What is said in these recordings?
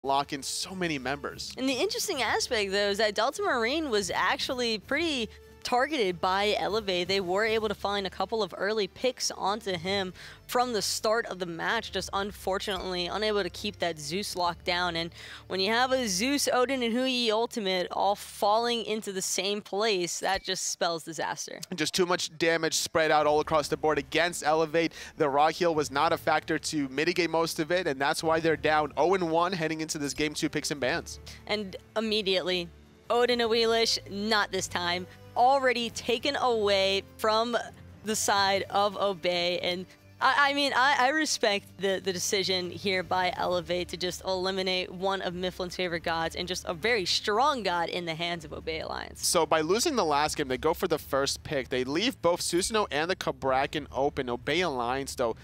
lock in so many members. And the interesting aspect, though, is that Delta Marine was actually pretty targeted by Elevate. They were able to find a couple of early picks onto him from the start of the match, just unfortunately unable to keep that Zeus locked down. And when you have a Zeus, Odin, and Hui ultimate all falling into the same place, that just spells disaster. Just too much damage spread out all across the board against Elevate. The Rock Heal was not a factor to mitigate most of it, and that's why they're down 0-1 heading into this Game 2 picks and bans. And immediately, Odin Awilish, not this time, already taken away from the side of Obey. And I mean, I respect the decision here by Elevate to just eliminate one of Mifflin's favorite gods and just a very strong god in the hands of Obey Alliance. So by losing the last game, they go for the first pick. They leave both Susanoo and the Cabrakan open. Obey Alliance, though,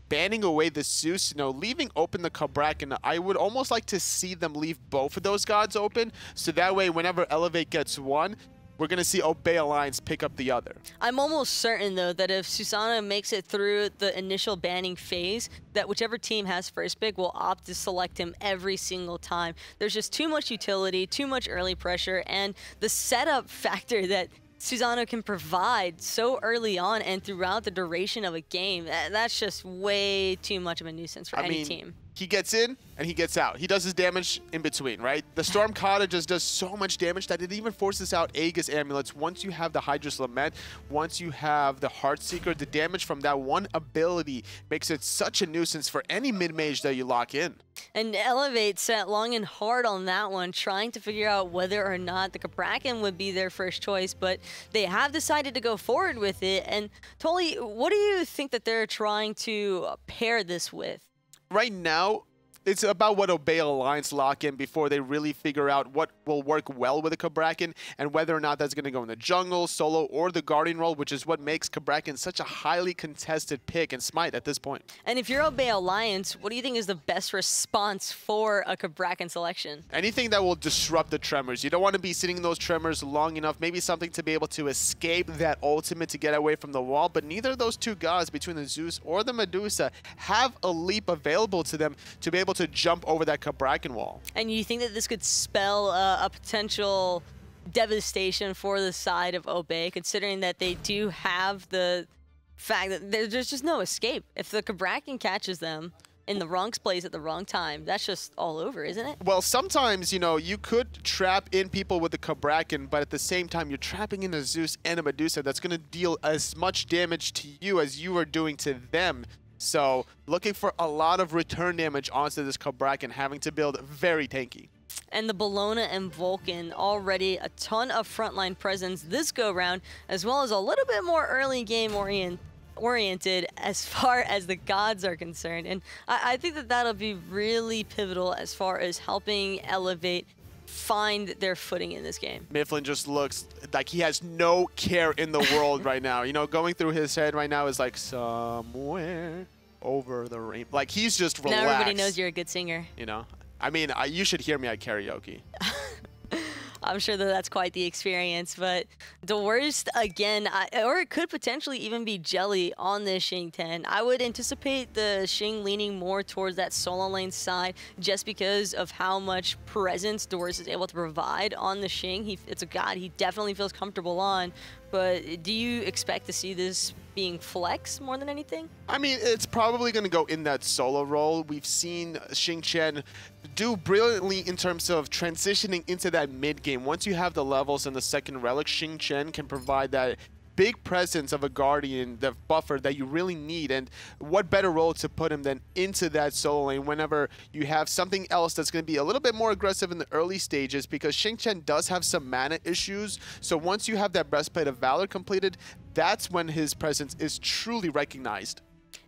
banning away the Susanoo, leaving open the Cabrakan. I would almost like to see them leave both of those gods open, so that way whenever Elevate gets one, we're going to see Obey Alliance pick up the other. I'm almost certain, though, that if Susanoo makes it through the initial banning phase, that whichever team has first pick will opt to select him every single time. There's just too much utility, too much early pressure, and the setup factor that Susanoo can provide so early on and throughout the duration of a game, that's just way too much of a nuisance for any team. He gets in and he gets out. He does his damage in between, right? The Storm Kata just does so much damage that it even forces out Aegis Amulets. Once you have the Hydra's Lament, once you have the Heartseeker, the damage from that one ability makes it such a nuisance for any mid-mage that you lock in. And Elevate sat long and hard on that one, trying to figure out whether or not the Cabrakan would be their first choice, but they have decided to go forward with it. And Tolly, what do you think that they're trying to pair this with? Right now, it's about what Obey Alliance lock in before they really figure out what will work well with a Cabrakan and whether or not that's going to go in the jungle, solo, or the Guardian role, which is what makes Cabrakan such a highly contested pick in SMITE at this point. And if you're Obey Alliance, what do you think is the best response for a Cabrakan selection? Anything that will disrupt the tremors. You don't want to be sitting in those tremors long enough. Maybe something to be able to escape that ultimate to get away from the wall, but neither of those two gods, between the Zeus or the Medusa, have a leap available to them to be able to jump over that Cabrakan wall. And you think that this could spell a potential devastation for the side of Obey, considering that they do have the fact that there's just no escape. If the Cabrakan catches them in the wrong place at the wrong time, that's just all over, isn't it? Well, sometimes, you know, you could trap in people with the Cabrakan, but at the same time, you're trapping in a Zeus and a Medusa that's going to deal as much damage to you as you are doing to them. So, looking for a lot of return damage onto this Cabrakan, having to build very tanky. And the Bellona and Vulcan already a ton of frontline presence this go-round, as well as a little bit more early game oriented as far as the gods are concerned. And I think that that'll be really pivotal as far as helping Elevate find their footing in this game. Mifflin just looks like he has no care in the world right now. You know, going through his head right now is like somewhere over the rain. Like, he's just relaxed. Now everybody knows you're a good singer. You know? I mean, you should hear me at karaoke. I'm sure that that's quite the experience, but the worst, again, or it could potentially even be Jelly on this Xing 10. I would anticipate the Xing leaning more towards that solo lane side just because of how much presence Doris is able to provide on the Xing. It's a god he definitely feels comfortable on, but do you expect to see this being flex more than anything? I mean, it's probably going to go in that solo role. We've seen Xing Chen do brilliantly in terms of transitioning into that mid game. Once you have the levels and the second relic, Xing Chen can provide that big presence of a Guardian, the buffer that you really need. And what better role to put him than into that solo lane whenever you have something else that's going to be a little bit more aggressive in the early stages, because Xing Chen does have some mana issues. So once you have that Breastplate of Valor completed, that's when his presence is truly recognized.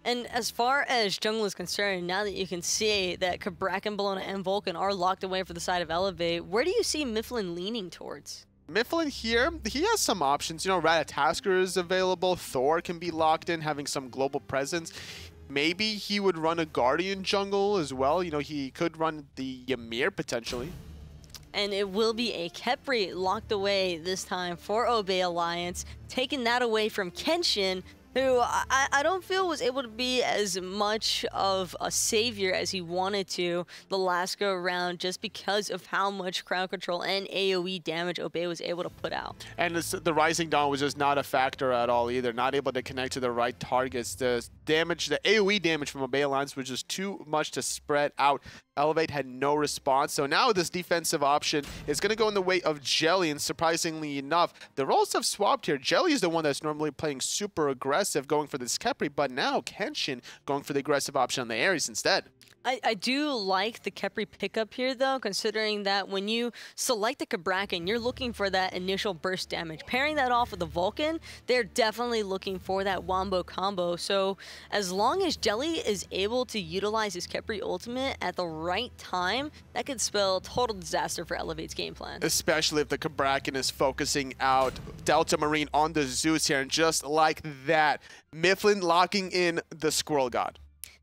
And as far as jungle is concerned, now that you can see that Cabrakan, Bellona, and Vulcan are locked away for the side of Elevate, where do you see Mifflin leaning towards? Mifflin here, he has some options. You know, Ratatasker is available. Thor can be locked in, having some global presence. Maybe he would run a Guardian jungle as well. You know, he could run the Ymir potentially. And it will be a Khepri locked away this time for Obey Alliance, taking that away from Kenshin. who I don't feel was able to be as much of a savior as he wanted to the last go around, just because of how much crowd control and AoE damage Obey was able to put out. And the Rising Dawn was just not a factor at all either, not able to connect to the right targets. The damage, the AoE damage from Obey Alliance was just too much to spread out. Elevate had no response, so now this defensive option is going to go in the way of Jelly, and surprisingly enough, the roles have swapped here. Jelly is the one that's normally playing super aggressive, going for this Khepri, but now Kenshin going for the aggressive option on the Ares instead. I do like the Khepri pickup here, though, considering that when you select the Cabrakan, you're looking for that initial burst damage. Pairing that off with the Vulcan, they're definitely looking for that wombo combo. So as long as Jelly is able to utilize his Khepri ultimate at the right time, that could spell total disaster for Elevate's game plan. Especially if the Cabrakan is focusing out Delta Marine on the Zeus here, and just like that, Mifflin locking in the Squirrel God.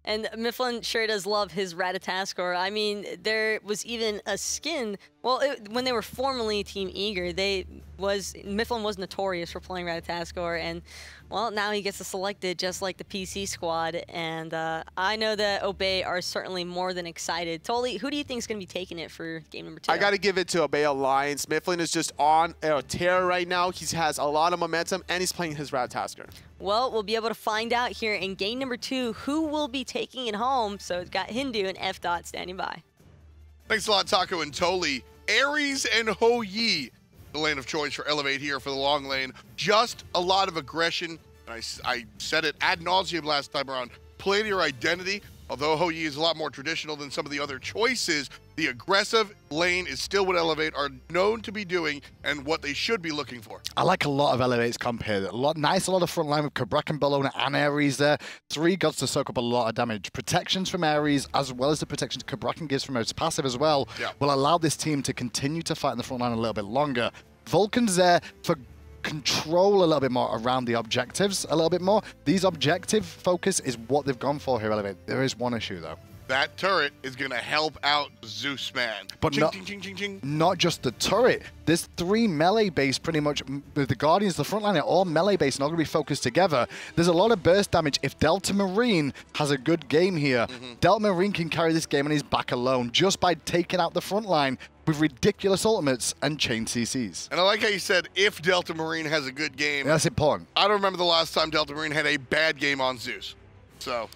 And Mifflin sure does love his Ratataskor. I mean, there was even a skin. Well, when they were formerly Team Eager, Mifflin was notorious for playing Ratataskor, and well, now he gets to select it just like the PC squad. And I know that Obey are certainly more than excited. Toli, who do you think is going to be taking it for game number 2? I got to give it to Obey Alliance. Mifflin is just on a tear right now. He has a lot of momentum, and he's playing his Ratataskor. Well, we'll be able to find out here in game number 2 who will be taking it home. So it's got Hindu and F. Dot standing by. Thanks a lot, Taco and Toli. Ares and Ho Yi, the lane of choice for Elevate here for the long lane. Just a lot of aggression. I said it ad nauseum last time around. Play to your identity. Although Ho Yi is a lot more traditional than some of the other choices, the aggressive lane is still what Elevate are known to be doing and what they should be looking for. I like a lot of Elevate's comp here. A lot of front line with Cabrakan, Bellona, and Ares there. 3 gods to soak up a lot of damage. Protections from Ares, as well as the protections Cabrakan gives from his passive as well, will allow this team to continue to fight in the front line a little bit longer. Vulcan's there for control a little bit more around the objectives a little bit more. These objective focus is what they've gone for here, Elevate. There is one issue, though. That turret is going to help out Zeus, man. But not just the turret. There's 3 melee base pretty much with the Guardians, the front line, are all melee base and all going to be focused together. There's a lot of burst damage. If Delta Marine has a good game here, Delta Marine can carry this game on his back alone just by taking out the front line with ridiculous ultimates and chain CCs. And I like how you said, if Delta Marine has a good game. That's important. I don't remember the last time Delta Marine had a bad game on Zeus. So...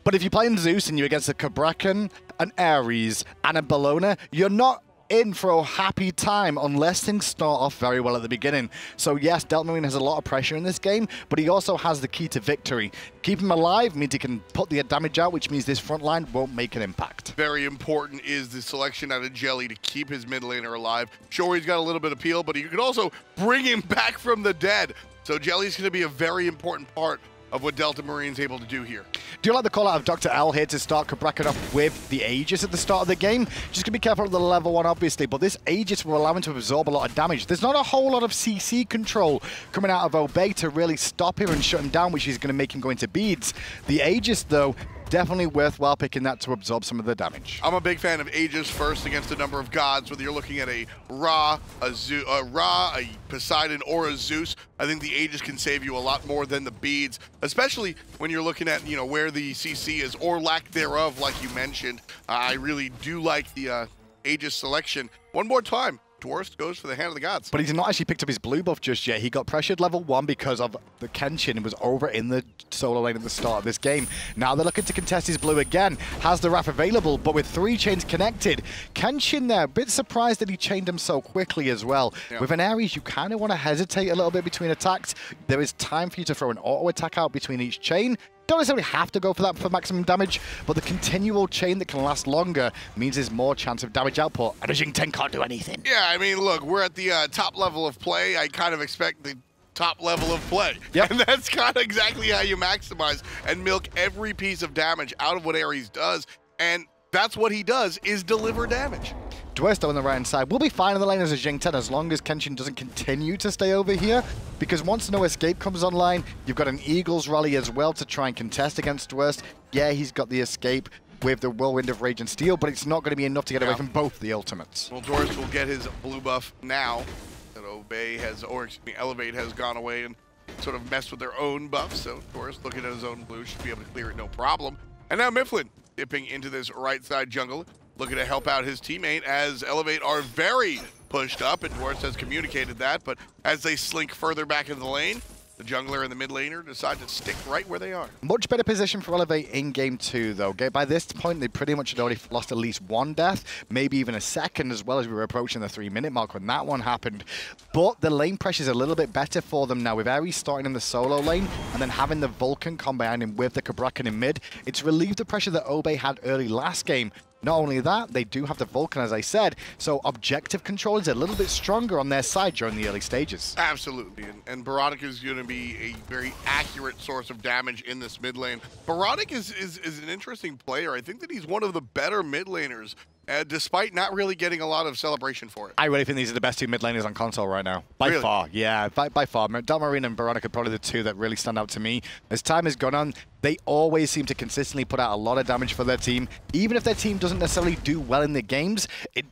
But if you're playing Zeus and you're against a Cabrakan, an Ares, and a Bellona, you're not in for a happy time unless things start off very well at the beginning. So yes, Delta Marine has a lot of pressure in this game, but he also has the key to victory. Keep him alive means he can put the damage out, which means this front line won't make an impact. Very important is the selection out of Jelly to keep his mid laner alive. Sure, he's got a little bit of peel, but you can also bring him back from the dead. So Jelly's going to be a very important part of what Delta Marine's able to do here. Do you like the call out of Dr. L here to start Cabrakan off with the Aegis at the start of the game? Just gonna be careful of the level 1, obviously, but this Aegis will allow him to absorb a lot of damage. There's not a whole lot of CC control coming out of Obey to really stop him and shut him down, which is gonna make him go into beads. The Aegis, though, definitely worthwhile picking that to absorb some of the damage. I'm a big fan of Aegis first against a number of gods, whether you're looking at a Ra, a Poseidon, or a Zeus. I think the Aegis can save you a lot more than the beads, especially when you're looking at, where the CC is or lack thereof, like you mentioned. I really do like the Aegis selection. One more time. Dwarf goes for the Hand of the Gods. But he's not actually picked up his blue buff just yet. He got pressured level 1 because of the Kenshin and was over in the solo lane at the start of this game. Now they're looking to contest his blue again. Has the Wrath available, but with 3 chains connected. Kenshin there, a bit surprised that he chained him so quickly as well. Yeah. With an Ares, you kind of want to hesitate a little bit between attacks. There is time for you to throw an auto attack out between each chain. Don't necessarily have to go for that for maximum damage, but the continual chain that can last longer means there's more chance of damage output, and a Jing-Ten can't do anything. Yeah, I mean, look, we're at the top level of play. I kind of expect the top level of play. Yep. And that's kind of exactly how you maximize and milk every piece of damage out of what Ares does, and that's what he does, is deliver damage. Dwesto on the right-hand side will be fine in the lane as a Jing-Ten as long as Kenshin doesn't continue to stay over here, because once No Escape comes online, you've got an Eagles rally as well to try and contest against Dwurst. Yeah, he's got the escape with the Whirlwind of Rage and Steel, but it's not going to be enough to get away from both the ultimates. Well, Dwurst will get his blue buff now that Obey has, or excuse me, Elevate has gone away and sort of messed with their own buffs. So, of course, looking at his own blue, should be able to clear it no problem. And now Mifflin dipping into this right side jungle, looking to help out his teammate as Elevate are very pushed up, and Dwarfs has communicated that. But as they slink further back into the lane, the jungler and the mid laner decide to stick right where they are. Much better position for Elevate in game 2, though. By this point, they pretty much had already lost at least one death, maybe even a second, as well as we were approaching the 3-minute mark when that one happened. But the lane pressure is a little bit better for them now. With Ares starting in the solo lane and then having the Vulcan combining with the Cabrakan in mid, it's relieved the pressure that Obey had early last game. Not only that, they do have the Vulcan, as I said, so objective control is a little bit stronger on their side during the early stages. Absolutely, and Baronic is going to be a very accurate source of damage in this mid lane. Baronic is an interesting player. I think that he's one of the better mid laners, despite not really getting a lot of celebration for it. I really think these are the best two mid laners on console right now. By Really? far, yeah, by far. Delmarine and Baronic are probably the two that really stand out to me. As time has gone on, they always seem to consistently put out a lot of damage for their team. Even if their team doesn't necessarily do well in the games,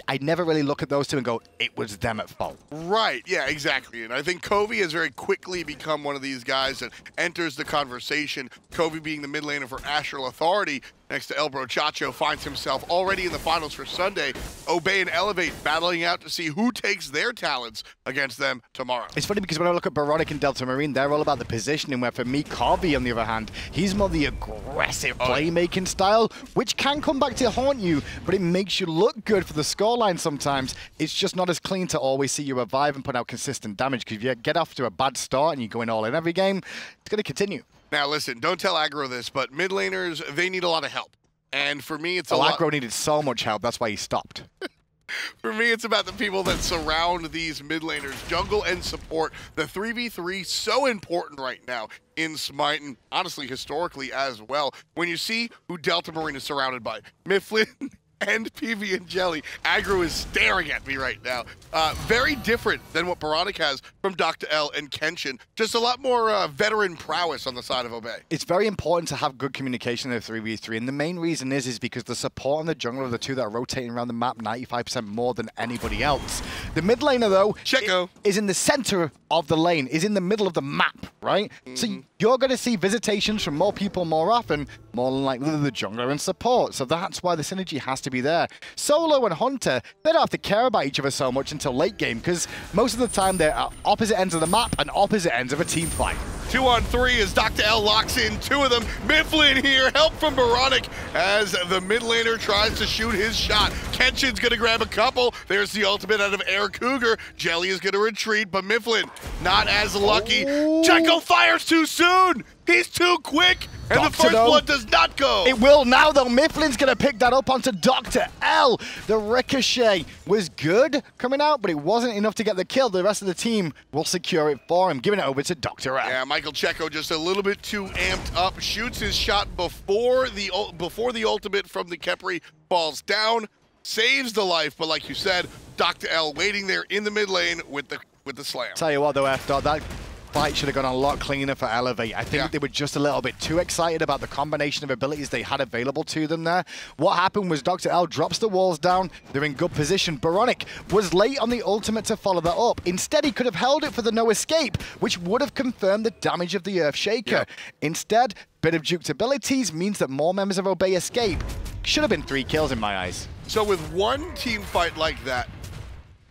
I never really look at those two and go, it was them at fault. Right, yeah, exactly. And I think Covey has very quickly become one of these guys that enters the conversation. Covey being the mid laner for Astral Authority next to El Brochacho finds himself already in the finals for Sunday. Obey and Elevate battling out to see who takes their talents against them tomorrow. It's funny because when I look at Baronic and Delta Marine, they're all about the positioning, where for me, Covey, on the other hand, he's more the aggressive playmaking style, which can come back to haunt you, but it makes you look good for the scoreline sometimes. It's just not as clean to always see you revive and put out consistent damage, because if you get off to a bad start and you're going all in every game, it's going to continue. Now listen, don't tell Aggro this, but mid laners, they need a lot of help. And for me, it's a lot. Aggro needed so much help, that's why he stopped. For me, it's about the people that surround these mid laners, jungle and support. The 3v3, so important right now in SMITE, and honestly, historically as well. When you see who Delta Marine is surrounded by, Mifflin and PV and Jelly, Aggro is staring at me right now. Very different than what Baronic has from Dr. L and Kenshin. Just a lot more veteran prowess on the side of Obey. It's very important to have good communication in the 3v3, and the main reason is because the support and the jungler are the two that are rotating around the map 95% more than anybody else. The mid laner, though, is in the center of the lane, is in the middle of the map, right? So you're going to see visitations from more people more often, more than likely the jungler and support. So that's why the synergy has to be there. Solo and Hunter, they don't have to care about each other so much until late game, because most of the time they're at opposite ends of the map and opposite ends of a team fight. 2-on-3 as Dr. L locks in two of them. Mifflin here, help from Baronic as the mid laner tries to shoot his shot. Kenshin's gonna grab a couple. There's the ultimate out of Air Cougar. Jelly is gonna retreat, but Mifflin not as lucky. Checo fires too soon. He's too quick, and the first blood does not go. It will now, though. Mifflin's going to pick that up onto Dr. L. The ricochet was good coming out, but it wasn't enough to get the kill. The rest of the team will secure it for him, giving it over to Dr. L. Yeah, Michael Checo just a little bit too amped up, shoots his shot before the ultimate from the Khepri falls down, saves the life, but like you said, Dr. L waiting there in the mid lane with the slam. Tell you what, though, F-Dot, that fight should have gone a lot cleaner for Elevate. I think they were just a little bit too excited about the combination of abilities they had available to them there. What happened was Dr. L drops the walls down. They're in good position. Baronic was late on the ultimate to follow that up. Instead, he could have held it for the no escape, which would have confirmed the damage of the Earthshaker. Instead, bit of duped abilities means that more members of Obey escape. Should have been 3 kills in my eyes. So with one team fight like that,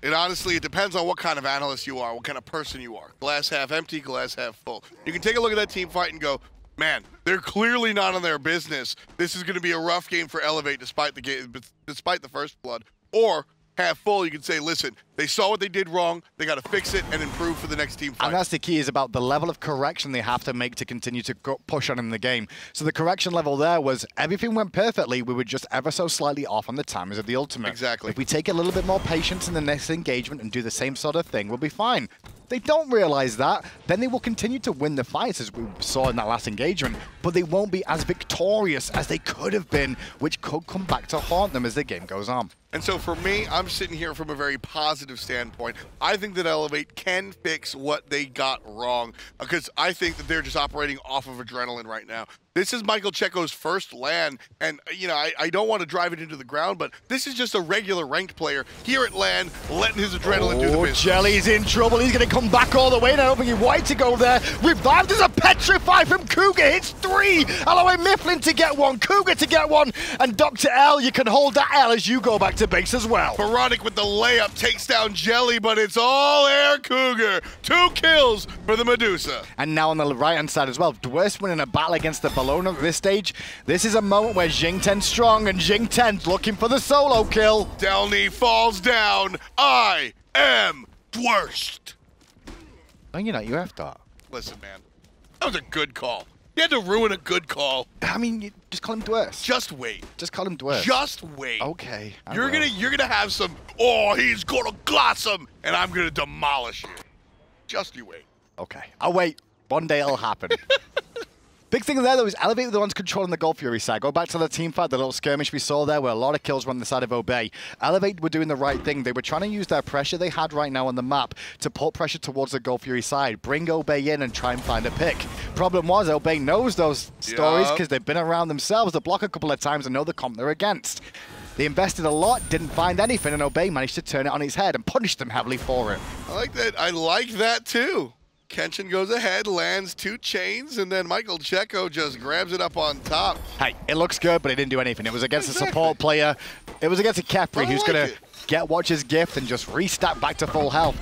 and honestly, it depends on what kind of analyst you are, what kind of person you are. Glass half empty, glass half full. You can take a look at that team fight and go, man, they're clearly not on their business. This is going to be a rough game for Elevate despite the first blood. Or half full, you can say, listen, they saw what they did wrong, they got to fix it and improve for the next team fight. And that's the key, is about the level of correction they have to make to continue to push on in the game. So the correction level there was everything went perfectly, we were just ever so slightly off on the timers of the ultimate. Exactly. If we take a little bit more patience in the next engagement and do the same sort of thing, we'll be fine. If they don't realize that, then they will continue to win the fights, as we saw in that last engagement, but they won't be as victorious as they could have been, which could come back to haunt them as the game goes on. And so for me, I'm sitting here from a very positive standpoint. I think that Elevate can fix what they got wrong, because I think that they're just operating off of adrenaline right now. This is Michael Checo's first LAN, and you know, I don't want to drive it into the ground, but this is just a regular ranked player here at LAN, letting his adrenaline do the business. Jelly's in trouble. He's going to come back all the way. I don't think he wanted to go there. Revived as a petrify from Cougar. Hits 3. Allowing Mifflin to get 1, Cougar to get 1, and Dr. L, you can hold that L as you go back to base as well. Veronic with the layup takes down Jelly, but it's all air Cougar. 2 kills for the Medusa. And now on the right-hand side as well, Dwurst winning a battle against the Bologna at this stage. This is a moment where Jingten's strong, and Jingten's looking for the solo kill. Delny falls down. I am Dwurst. Oh, you know, you have that. Listen, man, that was a good call. You had to ruin a good call. I mean, you just call him Dwurst. Just wait. Just call him Dwurst. Just wait. Okay. You're gonna have some, oh, he's gonna gloss him, and I'm gonna demolish you. Just you wait. Okay. I'll wait. One day it'll happen. Big thing there, though, is Elevate were the ones controlling the Gold Fury side. Go back to the team fight, the little skirmish we saw there, where a lot of kills were on the side of Obey. Elevate were doing the right thing. They were trying to use their pressure they had right now on the map to put pressure towards the Gold Fury side, bring Obey in and try and find a pick. Problem was, Obey knows those stories because they've been around themselves. They block a couple of times and know the comp they're against. They invested a lot, didn't find anything, and Obey managed to turn it on its head and punish them heavily for it. I like that. I like that, too. Kenshin goes ahead, lands 2 chains, and then Michael Checo just grabs it up on top. Hey, it looks good, but it didn't do anything. It was against a support player. It was against a Capri who's going to get Watcher's gift and just restack back to full health.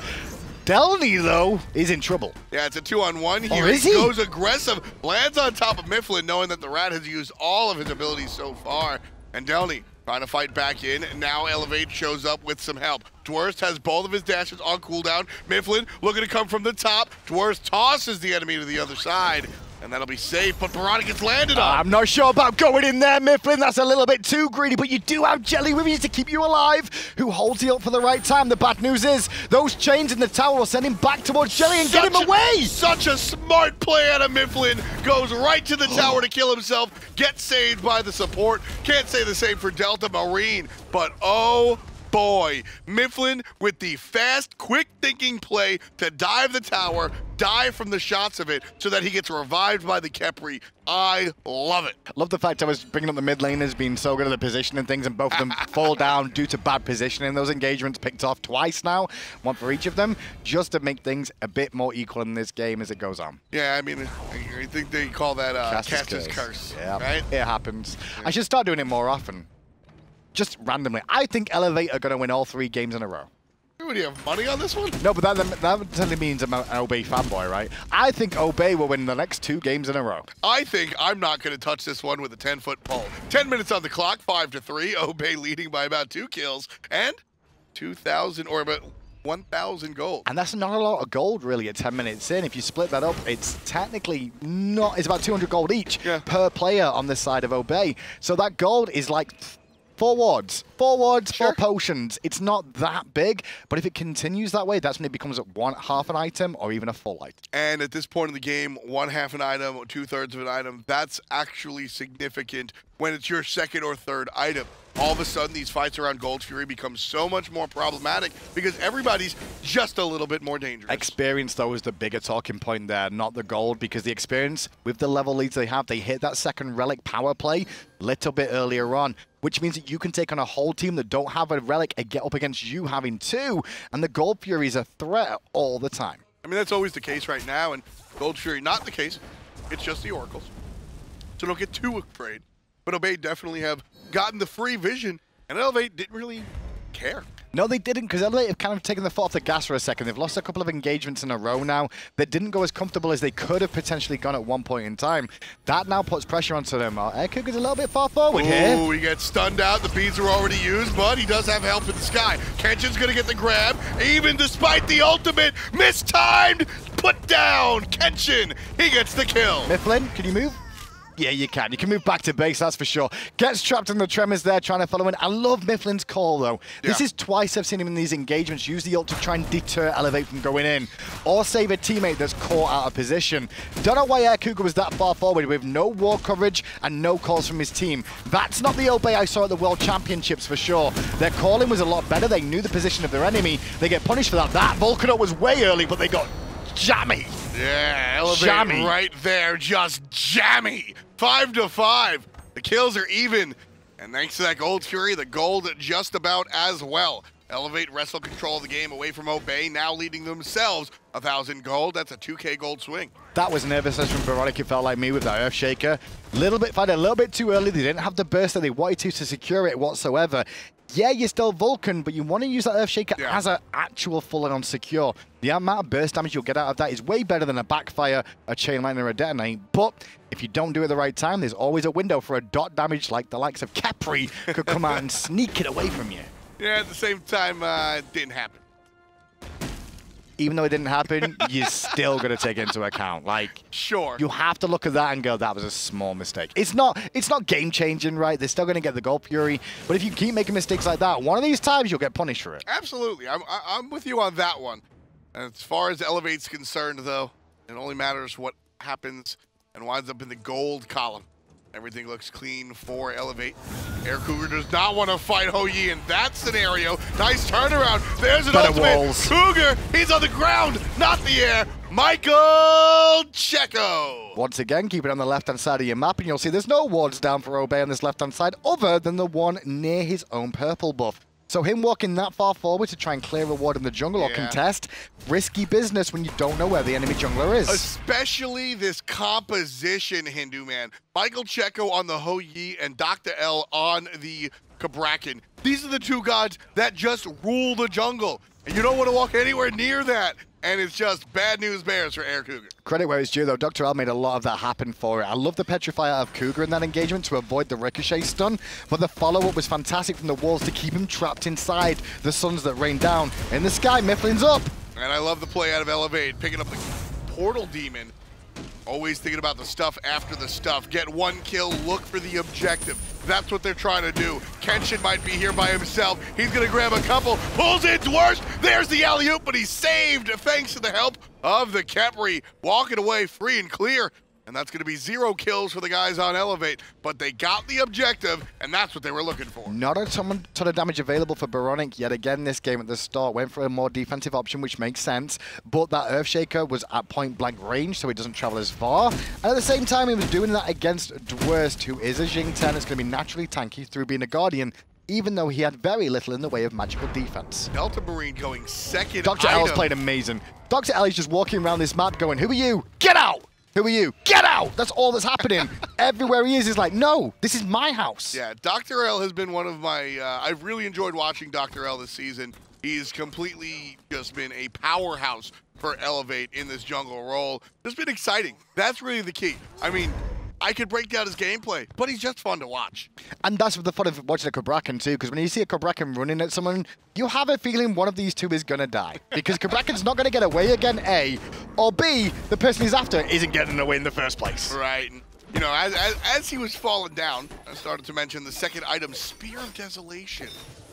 Delny, though, is in trouble. Yeah, it's a 2-on-1 here. Oh, is he? Goes aggressive, lands on top of Mifflin, knowing that the Rat has used all of his abilities so far. And Delny trying to fight back in, and now Elevate shows up with some help. Dwurst has both of his dashes on cooldown. Mifflin looking to come from the top. Dwurst tosses the enemy to the other side, and that'll be safe, but Veronic gets landed on. I'm not sure about going in there, Mifflin. That's a little bit too greedy, but you do have Jelly with you to keep you alive, who holds you up for the right time. The bad news is those chains in the tower will send him back towards Jelly and get him away. Such a smart play out of Mifflin. Goes right to the tower to kill himself. Gets saved by the support. Can't say the same for Delta Marine, but oh boy, Mifflin with the fast, quick-thinking play to dive the tower, dive from the shots of it, so that he gets revived by the Kepri. I love it. Love the fact I was bringing up the mid laners being so good at the position and things, and both of them fall down due to bad positioning. Those engagements picked off twice now, 1 for each of them, just to make things a bit more equal in this game as it goes on. Yeah, I mean, I think they call that Caster's Curse. Yeah, right? It happens. Yeah. I should start doing it more often. Just randomly. I think Elevate are going to win all 3 games in a row. Do you have money on this one? No, but that certainly means I'm an Obey fanboy, right? I think Obey will win the next 2 games in a row. I think I'm not going to touch this one with a 10-foot pole. 10 minutes on the clock, 5-3. Obey leading by about 2 kills and 2,000 or about 1,000 gold. And that's not a lot of gold, really, at 10 minutes in. If you split that up, it's technically not... It's about 200 gold each per player on this side of Obey. So that gold is like... 4 wards, 4 potions. It's not that big, but if it continues that way, that's when it becomes half an item or even a full item. And at this point in the game, 1/2 an item, 2/3 of an item, that's actually significant when it's your 2nd or 3rd item. All of a sudden, these fights around Gold Fury become so much more problematic because everybody's just a little bit more dangerous. Experience, though, is the bigger talking point there, not the gold, because the experience, with the level leads they have, they hit that 2nd relic power play a little bit earlier on, which means that you can take on a whole team that don't have a relic and get up against you having 2, and the Gold Fury is a threat all the time. I mean, that's always the case right now, and Gold Fury, not the case. It's just the Oracles. So don't get too afraid. But Obey definitely have gotten the free vision, and Elevate didn't really care. No, they didn't, because Elevate have kind of taken the foot off the gas for a second. They've lost a couple of engagements in a row now that didn't go as comfortable as they could have potentially gone at one point in time. That now puts pressure onto them. Air Cougar's a little bit far forward here. Ooh, he gets stunned out. The beads are already used, but he does have help in the sky. Kenshin's going to get the grab, even despite the ultimate. Mistimed, put down. Kenshin, he gets the kill. Mifflin, can you move? Yeah, you can. You can move back to base, that's for sure. Gets trapped in the tremors there, trying to follow in. I love Mifflin's call, though. Yeah. This is twice I've seen him in these engagements use the ult to try and deter Elevate from going in, or save a teammate that's caught out of position. Don't know why Air Cougar was that far forward with no wall coverage and no calls from his team. That's not the Obey I saw at the World Championships, for sure. Their calling was a lot better. They knew the position of their enemy. They get punished for that. That Vulcan ult was way early, but they got jammy. Yeah, Elevate jammy. Right there, just jammy. 5-5. The kills are even. And thanks to that Gold Fury, the gold just about as well. Elevate wrestle control of the game away from Obey, now leading themselves 1,000 gold. That's a 2K gold swing. That was nervousness from Veronic, it felt like me, with that Earthshaker. Find it a little bit too early. They didn't have the burst that they wanted to secure it whatsoever. Yeah, you're still Vulcan, but you want to use that Earthshaker as an actual full-on secure. The amount of burst damage you'll get out of that is way better than a backfire, a chain lightning, or a detonate. But if you don't do it at the right time, there's always a window for a dot damage like the likes of Capri could come out and sneak it away from you. Yeah, at the same time, it didn't happen. Even though it didn't happen, you're still going to take it into account. Like, sure, you have to look at that and go, that was a small mistake. It's not game-changing, right? They're still going to get the Gold Fury. But if you keep making mistakes like that, one of these times you'll get punished for it. Absolutely. I'm with you on that one. As far as Elevate's concerned, though, it only matters what happens and winds up in the gold column. Everything looks clean for Elevate. Air Cougar does not want to fight Ho Yi in that scenario. Nice turnaround. There's an ultimate. Walls. Cougar, he's on the ground, not the air. Michael Checo. Once again, keep it on the left-hand side of your map, and you'll see there's no wards down for Obey on this left-hand side other than the one near his own purple buff. So him walking that far forward to try and clear a ward in the jungle or contest, risky business when you don't know where the enemy jungler is. Especially this composition, Hindu man. Michael Checo on the Ho Yi and Dr. L on the Kabrakan. These are the two gods that just rule the jungle. And you don't want to walk anywhere near that. And it's just bad news bears for Air Cougar. Credit where it's due, though. Dr. L made a lot of that happen for it. I love the Petrify out of Cougar in that engagement to avoid the Ricochet stun, but the follow-up was fantastic from the walls to keep him trapped inside the suns that rain down. In the sky, Mifflin's up. And I love the play out of Elevate, picking up the Portal Demon. Always thinking about the stuff after the stuff. Get one kill, look for the objective. That's what they're trying to do. Kenshin might be here by himself. He's going to grab a couple, pulls in Dwarfs. There's the alley-oop, but he's saved thanks to the help of the Kepri. Walking away free and clear. And that's going to be 0 kills for the guys on Elevate. But they got the objective, and that's what they were looking for. Not a ton of damage available for Baronic yet again this game at the start. Went for a more defensive option, which makes sense. But that Earthshaker was at point-blank range, so he doesn't travel as far. And at the same time, he was doing that against Dwurst, who is a Jing 10. It's going to be naturally tanky through being a Guardian, even though he had very little in the way of magical defense. Delta Marine going second. Dr. L's played amazing. Dr. L is just walking around this map going, who are you? Get out! Who are you? Get out! That's all that's happening. Everywhere he is like, no, this is my house. Yeah, Dr. L has been one of my, I've really enjoyed watching Dr. L this season. He's completely just been a powerhouse for Elevate in this jungle role. It's been exciting. That's really the key. I mean, I could break down his gameplay, but he's just fun to watch. And that's the fun of watching a Kabrakan too, because when you see a Kabrakan running at someone, you have a feeling one of these two is going to die. Because Kabrakan's not going to get away again, A, or B, the person he's after isn't getting away in the first place. Right. You know, as he was falling down, I started to mention the second item, Spear of Desolation.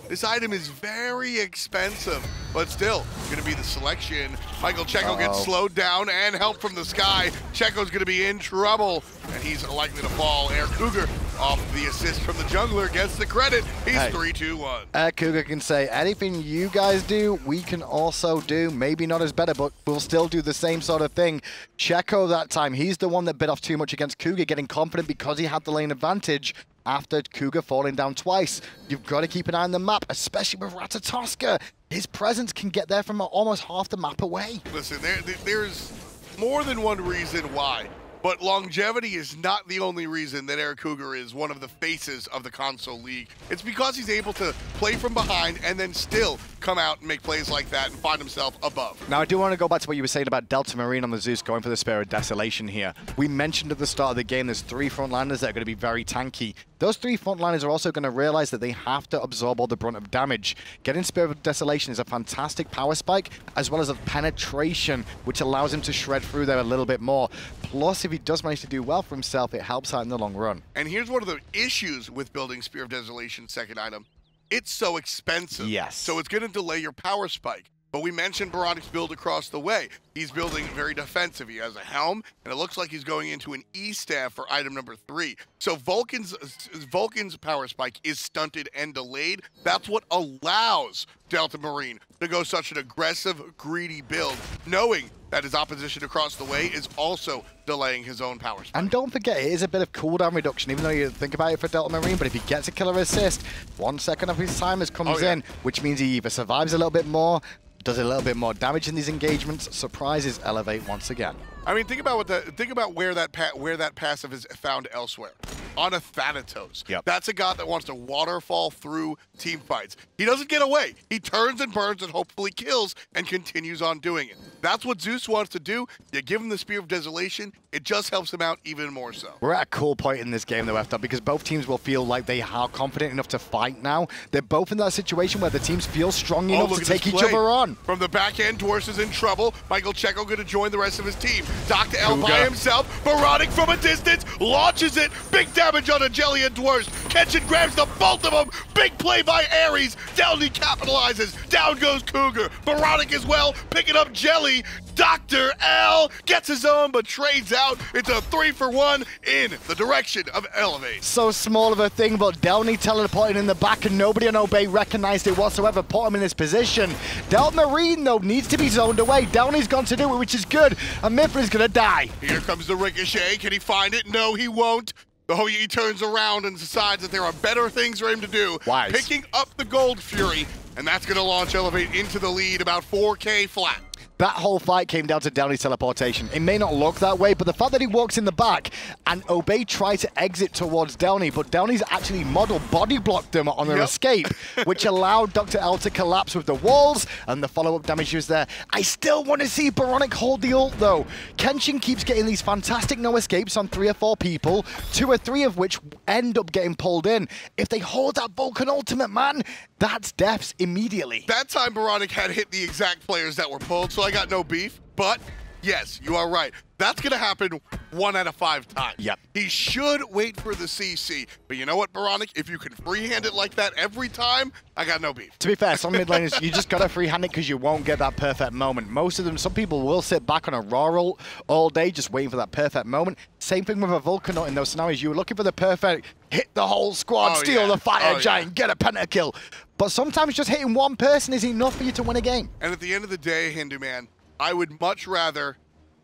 This item is very expensive, but still going to be the selection. Michael Checo gets slowed down and help from the sky. Checo's going to be in trouble, and he's likely to fall. Air Cougar off the assist from the jungler gets the credit. He's 3-2-1. Air Cougar can say, anything you guys do, we can also do. Maybe not as better, but we'll still do the same sort of thing. Checo that time, he's the one that bit off too much against Cougar, getting confident because he had the lane advantage. After Cougar falling down twice, you've got to keep an eye on the map, especially with Ratatoska. His presence can get there from almost half the map away. Listen, there's more than one reason why, but longevity is not the only reason that Air Cougar is one of the faces of the console league. It's because he's able to play from behind and then still come out and make plays like that and find himself above. Now, I do want to go back to what you were saying about Delta Marine on the Zeus going for the Spear of Desolation here. We mentioned at the start of the game there's 3 frontliners that are going to be very tanky. Those 3 frontliners are also going to realize that they have to absorb all the brunt of damage. Getting Spear of Desolation is a fantastic power spike, as well as a penetration, which allows him to shred through there a little bit more. Plus, if if he does manage to do well for himself, it helps out in the long run. And here's one of the issues with building Spear of Desolation second item. It's so expensive. Yes. So it's going to delay your power spike. But we mentioned Baranik's build across the way. He's building very defensive. He has a helm, and it looks like he's going into an E-staff for item number 3. So Vulcan's power spike is stunted and delayed. That's what allows Delta Marine to go such an aggressive, greedy build, knowing that his opposition across the way is also delaying his own power spike. And don't forget, it is a bit of cooldown reduction, even though you think about it for Delta Marine, but if he gets a killer assist, 1 second of his timers comes in, which means he either survives a little bit more, does a little bit more damage in these engagements, surprises Elevate once again. I mean, think about where that passive is found elsewhere. On a Thanatos. Yep. That's a god that wants to waterfall through team fights. He doesn't get away. He turns and burns and hopefully kills and continues on doing it. That's what Zeus wants to do. You give him the Spear of Desolation, it just helps him out even more so. We're at a cool point in this game, though, FW, because both teams will feel like they are confident enough to fight now. They're both in that situation where the teams feel strong enough to take each other on. From the back end, Dwarfs is in trouble. Michael Checo going to join the rest of his team. Dr. L by himself. Baronic from a distance launches it. Big damage on a Jelly and Dwarfs. Kenshin grabs the both of them. Big play by Ares. Downey capitalizes. Down goes Cougar. Baronic as well, picking up Jelly. Dr. L gets his own, but trades out. It's a 3-for-1 in the direction of Elevate. So small of a thing, but Downey teleporting in the back, and nobody on Obey recognized it whatsoever, put him in this position. Delta Marine, though, needs to be zoned away. Downey's gone to do it, which is good, and Mifflin's gonna die. Here comes the ricochet. Can he find it? No, he won't. The Hoyi turns around and decides that there are better things for him to do. Wise. Picking up the Gold Fury, and that's going to launch Elevate into the lead, about 4K flat. That whole fight came down to Downey's teleportation. It may not look that way, but the fact that he walks in the back and Obey tries to exit towards Downey, but Downey's actually body blocked them on their escape, which allowed Dr. L to collapse with the walls, and the follow-up damage was there. I still want to see Baronic hold the ult, though. Kenshin keeps getting these fantastic no escapes on 3 or 4 people, 2 or 3 of which end up getting pulled in. If they hold that Vulcan ultimate, man, that's deaths immediately. That time Baronic had hit the exact players that were pulled, so I got no beef, but yes, you are right. That's going to happen 1 out of 5 times. Yep. He should wait for the CC, but you know what, Baronic? If you can freehand it like that every time, I got no beef. To be fair, some mid laners, you just got to freehand it because you won't get that perfect moment. Most of them, some people will sit back on a raw ult all day just waiting for that perfect moment. Same thing with a Vulcan ult in those scenarios. You were looking for the perfect, hit the whole squad, steal the fire giant, get a pentakill. But sometimes just hitting one person is enough for you to win a game. And at the end of the day, Hindu man, I would much rather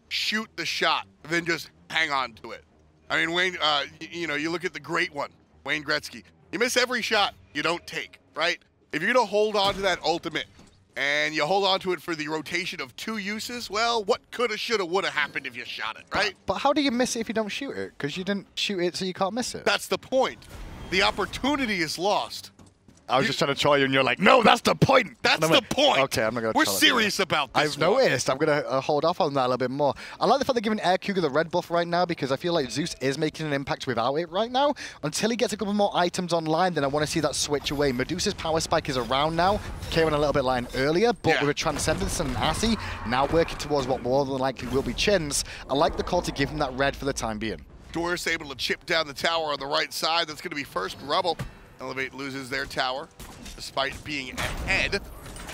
shoot the shot than just hang on to it. I mean, Wayne, you know, you look at the great one, Wayne Gretzky. You miss every shot you don't take, right? If you're going to hold on to that ultimate and you hold on to it for the rotation of 2 uses, well, what coulda, shoulda, woulda happened if you shot it, right? But how do you miss it if you don't shoot it? Because you didn't shoot it, so you can't miss it. That's the point. The opportunity is lost. I was just trying to troll you, and you're like, no, that's the point. That's the point. Okay, I'm not going to We're serious about this. I've noticed. I'm going to hold off on that a little bit more. I like the fact they're giving Air Cougar the red buff right now because I feel like Zeus is making an impact without it right now. Until he gets a couple more items online, then I want to see that switch away. Medusa's power spike is around now. Came on a little bit line earlier, but with a Transcendence and an Assy, now working towards what more than likely will be Chins. I like the call to give him that red for the time being. Dwarfs able to chip down the tower on the right side. That's going to be first rubble. Elevate loses their tower, despite being ahead.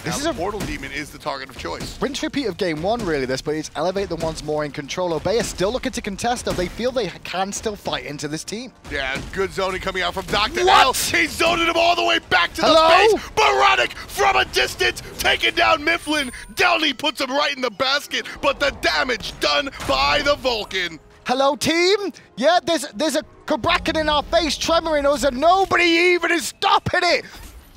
This is a Portal Demon is the target of choice. Rinse repeat of game 1, really, this, but it's Elevate the ones more in control. Obey are still looking to contest, though. They feel they can still fight into this team. Yeah, good zoning coming out from Dr. L. He's zoning him all the way back to the base. Baronic from a distance, taking down Mifflin. Downey puts him right in the basket, but the damage done by the Vulcan. Hello, team? Yeah, there's a Kraken in our face, tremoring us, and nobody even is stopping it!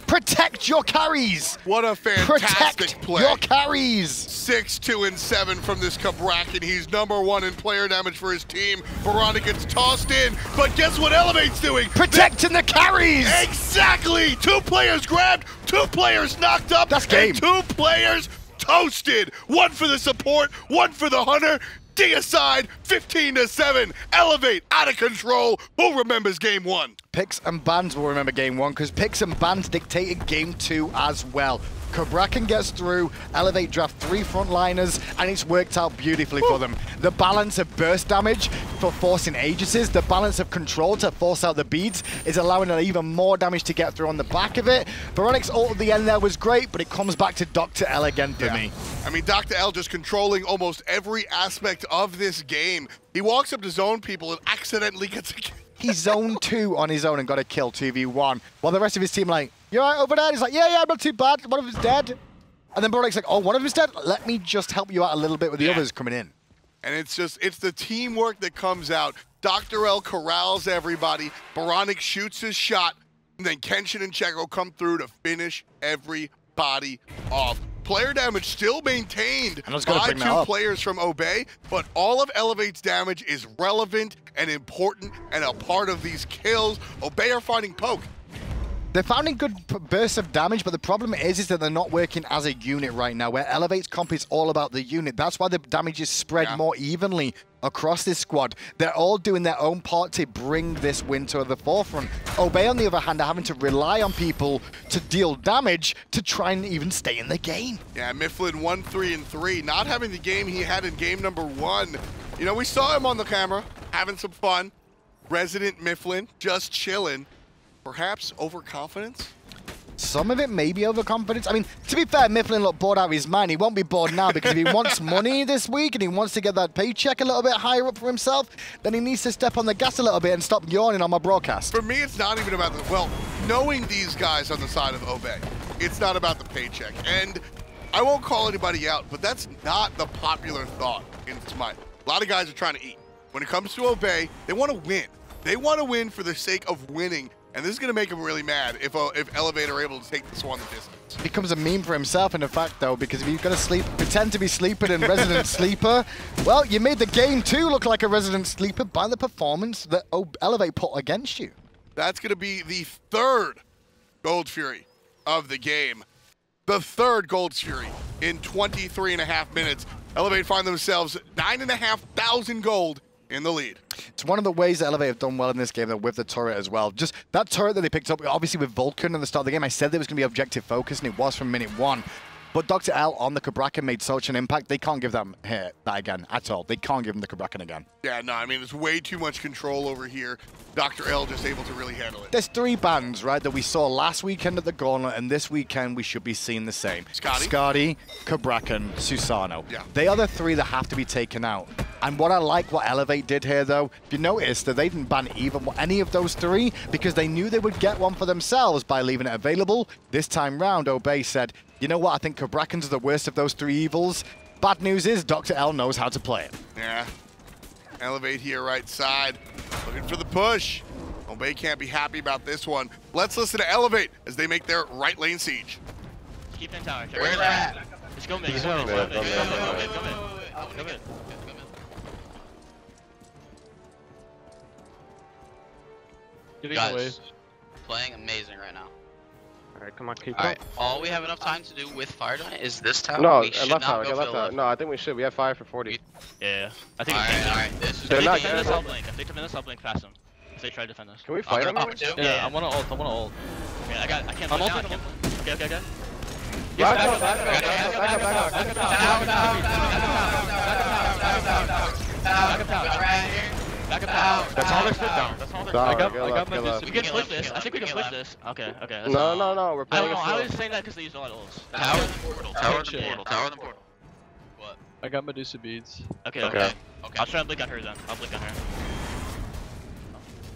Protect your carries! What a fantastic play. Your carries! 6, 2, and 7 from this Kraken. He's #1 in player damage for his team. Baronic gets tossed in, but guess what Elevate's doing? Protecting the carries! Exactly! 2 players grabbed, 2 players knocked up, That's game. And 2 players toasted. 1 for the support, 1 for the hunter. D aside, 15-7. Elevate out of control. Who remembers game 1? Picks and bans will remember game 1 because picks and bans dictated game 2 as well. Cabrakan gets through, Elevate draft 3 frontliners, and it's worked out beautifully for them. The balance of burst damage for forcing Aegises, the balance of control to force out the beads is allowing even more damage to get through on the back of it. Veronic's ult at the end there was great, but it comes back to Dr. L again for me. I mean, Dr. L just controlling almost every aspect of this game. He walks up to zone people and accidentally gets a kill. He zoned 2 on his own and got a kill 2v1, while the rest of his team like, you all right over there? He's like, yeah, I'm not too bad. One of them's dead. And then Veronic's like, oh, one of them's dead? Let me just help you out a little bit with the others coming in. And it's the teamwork that comes out. Dr. L corrals everybody. Veronica shoots his shot. And then Kenshin and Checo come through to finish everybody off. Player damage still maintained by 2 players from Obey, but all of Elevate's damage is relevant and important and a part of these kills. Obey are finding poke. They're finding good bursts of damage, but the problem is that they're not working as a unit right now, where Elevate's comp is all about the unit. That's why the damage is spread more evenly across this squad. They're all doing their own part to bring this win to the forefront. Obey, on the other hand, are having to rely on people to deal damage to try and even stay in the game. Yeah, Mifflin 1-3-3, not having the game he had in game number 1. You know, we saw him on the camera, having some fun. Resident Mifflin, just chilling. Perhaps overconfidence? Some of it may be overconfidence. I mean, to be fair, Mifflin looked bored out of his mind. He won't be bored now because if he wants money this week and he wants to get that paycheck a little bit higher up for himself, then he needs to step on the gas a little bit and stop yawning on my broadcast. For me, it's not even about the, well, knowing these guys on the side of Obey, it's not about the paycheck. And I won't call anybody out, but that's not the popular thought in SMITE. A lot of guys are trying to eat. When it comes to Obey, they want to win. They want to win for the sake of winning. And this is going to make him really mad if Elevate are able to take this one the distance. Becomes a meme for himself in a fact, though, because if you're going to pretend to be sleeping in Resident Sleeper, well, you made the game too look like a Resident Sleeper by the performance that Elevate put against you. That's going to be the 3rd Gold Fury of the game. The 3rd Gold Fury in 23.5 minutes. Elevate find themselves 9,500 gold in the lead. It's one of the ways that Elevate have done well in this game, though, with the turret as well. Just that turret that they picked up, obviously with Vulcan at the start of the game, I said there was going to be objective focus, and it was from minute 1. But Dr. L on the Cabrakan made such an impact, they can't give them that again at all. They can't give them the Cabrakan again. Yeah, no, I mean, there's way too much control over here. Dr. L just able to really handle it. There's 3 bans, right, that we saw last weekend at the Gauntlet, and this weekend we should be seeing the same. Skadi, Cabrakan, Susano. Yeah. They are the 3 that have to be taken out. And what I like what Elevate did here, though, if you notice that they didn't ban any of those 3 because they knew they would get one for themselves by leaving it available. This time round, Obey said, you know what, I think Cabrakan's the worst of those 3 evils. Bad news is Dr. L knows how to play it. Yeah. Elevate here, right side. Looking for the push. Obey can't be happy about this one. Let's listen to Elevate as they make their right lane siege. Keep in tower. Where's that? Let's go mid. Go mid. Go mid. Guys, playing amazing right now. Alright, come on, keep Alright, all we have enough time to do with Fire Giant is this tower. No, we should left not tower, go get left for tower. left. No, I think we should. We have fire for 40. Yeah. I think Alright, this is They're not defend us, good. I'll blink. If they defend us, I'll blink past them. If they try to defend us. Can we fight them? Yeah, I wanna ult. Okay, I can't blink now. I can't blink. Okay. Back up. That's all their sit down. That's all their Down, I got get my left. We can split this. I think we can split this. Okay. That's No, we're I playing don't know. a I slow. was saying that because they used a lot of ults. Tower in the portal. Tower in the Shit. portal. Tower in the portal. What? I got Medusa beads. Okay. Okay. I'll try to blink on her then. I'll blink on her.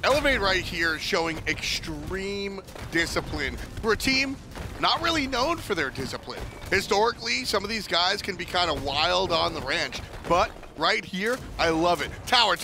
Elevate right here showing extreme discipline for a team not really known for their discipline. Historically, some of these guys can be kind of wild on the ranch, but right here, I love it. Tower.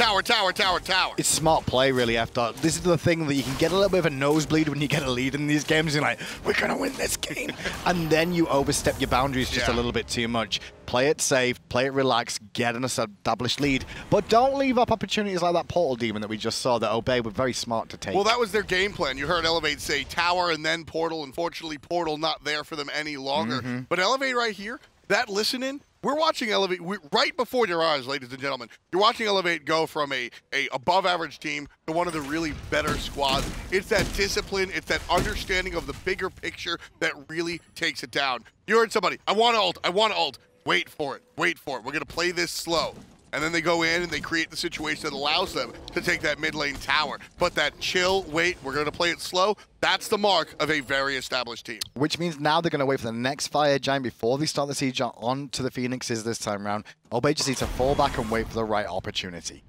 It's smart play, really, after. This is the thing that you can get a little bit of a nosebleed when you get a lead in these games. You're like, we're going to win this game. And then you overstep your boundaries just a little bit too much. Play it safe, play it relaxed, get an established lead. But don't leave up opportunities like that Portal Demon that we just saw that Obey were very smart to take. Well, that was their game plan. You heard Elevate say Tower and then Portal. Unfortunately, Portal not there for them any longer. But Elevate right here, that listen-in, we're watching Elevate right before your eyes, ladies and gentlemen. You're watching Elevate go from a above-average team to one of the really better squads. It's that discipline, it's that understanding of the bigger picture that really takes it down. You heard somebody, I want to ult. Wait for it. We're going to play this slow. And then they go in and they create the situation that allows them to take that mid lane tower. But that chill, wait, we're going to play it slow, that's the mark of a very established team. Which means now they're going to wait for the next Fire Giant before they start the siege on to the Phoenixes this time around. Obey just needs to fall back and wait for the right opportunity.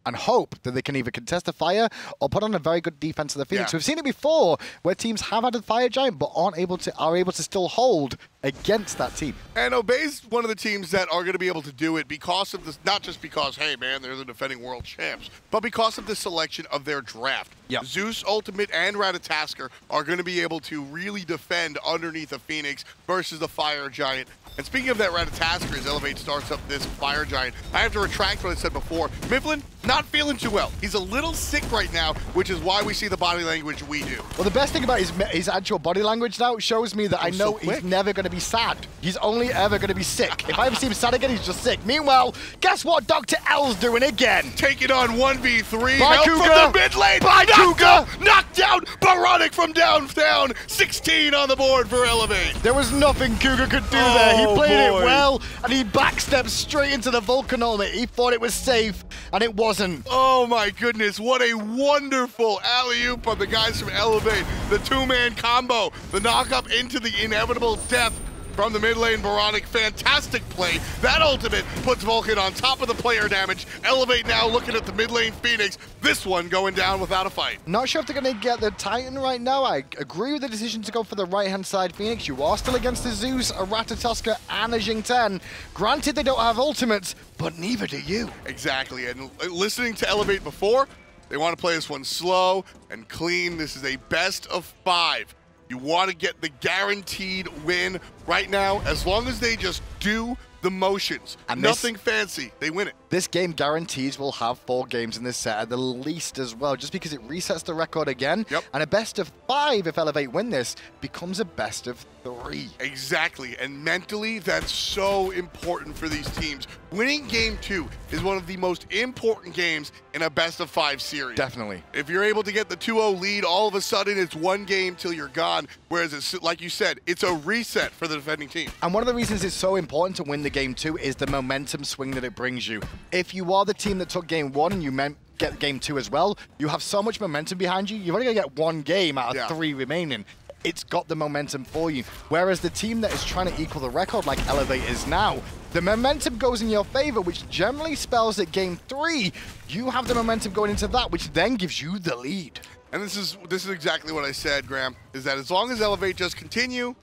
And hope that they can either contest the fire or put on a very good defense of the Phoenix. Yeah. We've seen it before where teams have had a Fire Giant but are able to still hold against that team. And Obey's one of the teams that are going to be able to do it because of this, not just because, hey man, they're the defending world champs, but because of the selection of their draft. Yep. Zeus, Ultimate, and Ratatasker are going to be able to really defend underneath a Phoenix versus the Fire Giant. And speaking of that Ratatasker, as Elevate starts up this Fire Giant, I have to retract what I said before. Mifflin, not feeling too well. He's a little sick right now, which is why we see the body language we do. Well, the best thing about his actual body language now shows me that I know he's never going to be sad. He's only ever going to be sick. If I ever see him sad again, he's just sick. Meanwhile, guess what Dr. L's doing again? Taking on 1v3. Bye, Help Cougar. from the mid lane. Bye, Cougar. Knocked down. Baronic from downtown. 16 on the board for Elevate. There was nothing Cougar could do there. He played it boy. well, and he backstepped straight into the Vulcan ultimate. He thought it was safe, and it wasn't. Oh my goodness, what a wonderful alley-oop on the guys from Elevate. The two-man combo, the knock-up into the inevitable death from the mid lane Baronic. Fantastic play. That ultimate puts Vulcan on top of the player damage. Elevate now looking at the mid lane Phoenix. This one going down without a fight. Not sure if they're going to get the Titan right now. I agree with the decision to go for the right-hand side Phoenix. You are still against the Zeus, a Ratatoska, and a Xingtian. Granted, they don't have ultimates, but neither do you. Exactly, and listening to Elevate before, they want to play this one slow and clean. This is a best of 5. You want to get the guaranteed win right now. As long as they just do the motions, and nothing fancy, they win it. This game guarantees we'll have 4 games in this set at the least as well, just because it resets the record again. Yep. And a best of 5, if Elevate win this, becomes a best of 3. Exactly, and mentally, that's so important for these teams. Winning game 2 is one of the most important games in a best of 5 series. Definitely. If you're able to get the 2-0 lead, all of a sudden it's one game till you're gone, whereas it's, like you said, it's a reset for the defending team. And one of the reasons it's so important to win the game 2 is the momentum swing that it brings you. If you are the team that took game 1 and you get game 2 as well, you have so much momentum behind you, you're only going to get 1 game out of 3 remaining. It's got the momentum for you. Whereas the team that is trying to equal the record like Elevate is now, the momentum goes in your favor, which generally spells that game 3, you have the momentum going into that, which then gives you the lead. And this is exactly what I said, Graham, is that as long as Elevate just continue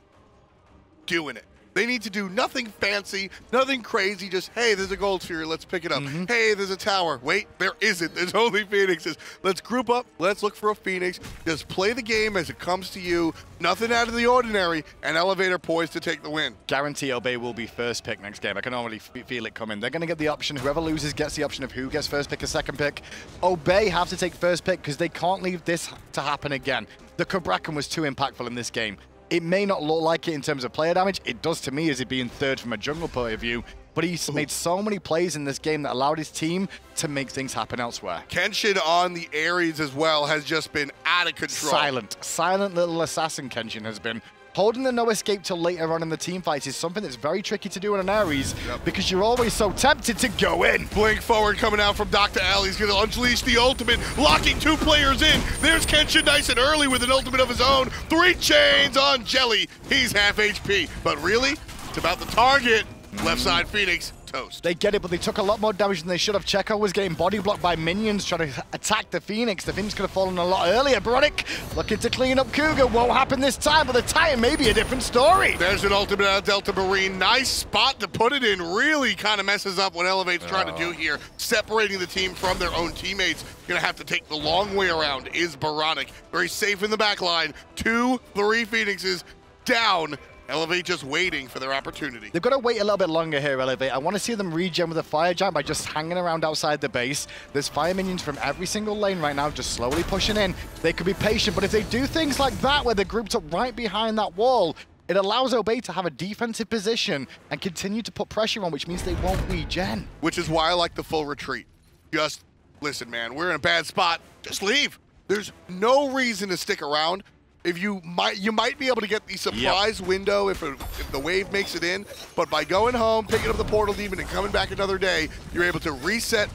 doing it. They need to do nothing fancy, nothing crazy, just, hey, there's a gold sphere, let's pick it up. Hey, there's a tower. Wait, there isn't. There's only Phoenixes. Let's group up. Let's look for a Phoenix. Just play the game as it comes to you. Nothing out of the ordinary, and Elevator poised to take the win. Guarantee Obey will be first pick next game. I can already feel it coming. They're going to get the option. Whoever loses gets the option of who gets first pick or second pick. Obey have to take first pick because they can't leave this to happen again. The Cabrakan was too impactful in this game. It may not look like it in terms of player damage. It does to me as it being third from a jungle point of view. But he's made so many plays in this game that allowed his team to make things happen elsewhere. Kenshin on the Ares as well has just been out of control. Silent little assassin Kenshin has been. Holding the no escape till later on in the team fights is something that's very tricky to do in an Ares because you're always so tempted to go in. Blink forward coming out from Dr. L. He's going to unleash the ultimate, locking 2 players in. There's Kenshin nice and early with an ultimate of his own. 3 chains on Jelly. He's half HP. But really, it's about the target. Left side Phoenix. Toast. They get it, but they took a lot more damage than they should have. Checo was getting body blocked by minions trying to attack the Phoenix. The Phoenix could have fallen a lot earlier. Baronic looking to clean up Cougar. Won't happen this time, but the Titan may be a different story. There's an ultimate out of Delta Marine. Nice spot to put it in. Really kind of messes up what Elevate's trying to do here. Separating the team from their own teammates. Gonna have to take the long way around is Baronic. Very safe in the back line. 2, 3 Phoenixes down. Elevate just waiting for their opportunity. They've got to wait a little bit longer here, Elevate. I want to see them regen with a Fire Giant by just hanging around outside the base. There's fire minions from every single lane right now, just slowly pushing in. They could be patient, but if they do things like that, where they're grouped up right behind that wall, it allows Obey to have a defensive position and continue to put pressure on, which means they won't regen. Which is why I like the full retreat. Just listen, man, we're in a bad spot. Just leave. There's no reason to stick around. If you might be able to get the surprise window if the wave makes it in, but by going home, picking up the portal demon, and coming back another day, you're able to reset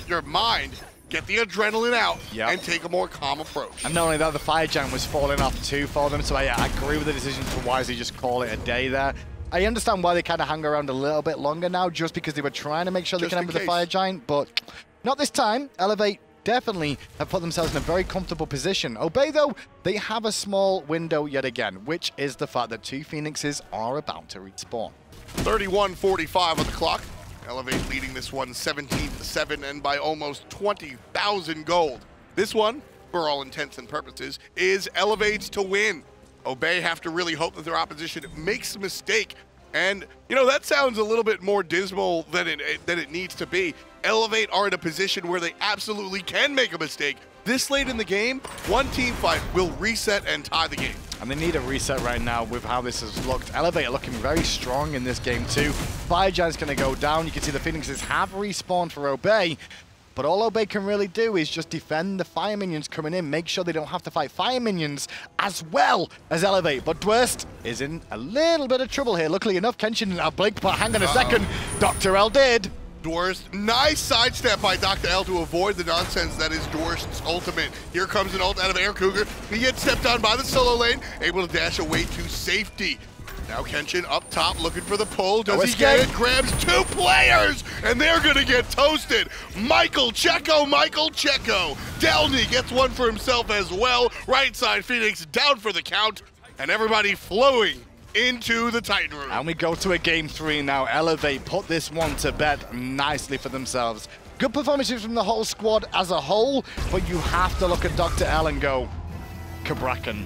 your mind, get the adrenaline out, and take a more calm approach. And not only that, the fire giant was falling off too for them, so I agree with the decision to wisely just call it a day there. I understand why they kind of hung around a little bit longer now, just because they were trying to make sure they can end with the fire giant, but not this time. Elevate definitely have put themselves in a very comfortable position. Obey, though, they have a small window yet again, which is the fact that 2 Phoenixes are about to respawn. 31:45 on the clock. Elevate leading this one 17-7 and by almost 20,000 gold. This one, for all intents and purposes, is Elevate's to win. Obey have to really hope that their opposition makes a mistake. And, you know, that sounds a little bit more dismal than it needs to be. Elevate are in a position where they absolutely can make a mistake. This late in the game, one team fight will reset and tie the game. And they need a reset right now with how this has looked. Elevate are looking very strong in this game too. Fire Giant's going to go down. You can see the Phoenixes have respawned for Obey. But all Obey can really do is just defend the fire minions coming in, make sure they don't have to fight fire minions as well as Elevate. But Dwurst is in a little bit of trouble here. Luckily enough, Kenshin didn't have Blink, but hang on a second, Dr. L did. Dwurst, nice sidestep by Dr. L to avoid the nonsense that is Dwurst's ultimate. Here comes an ult out of Air Cougar. He gets stepped on by the solo lane, able to dash away to safety. Now Kenshin up top looking for the pull. Does he get it? Grabs 2 players, and they're going to get toasted. Michael Checo. Delny gets one for himself as well. Right side Phoenix down for the count, and everybody flowing into the Titan room. And we go to a game 3 now. Elevate put this one to bed nicely for themselves. Good performances from the whole squad as a whole, but you have to look at Dr. L and go, Cabrakan.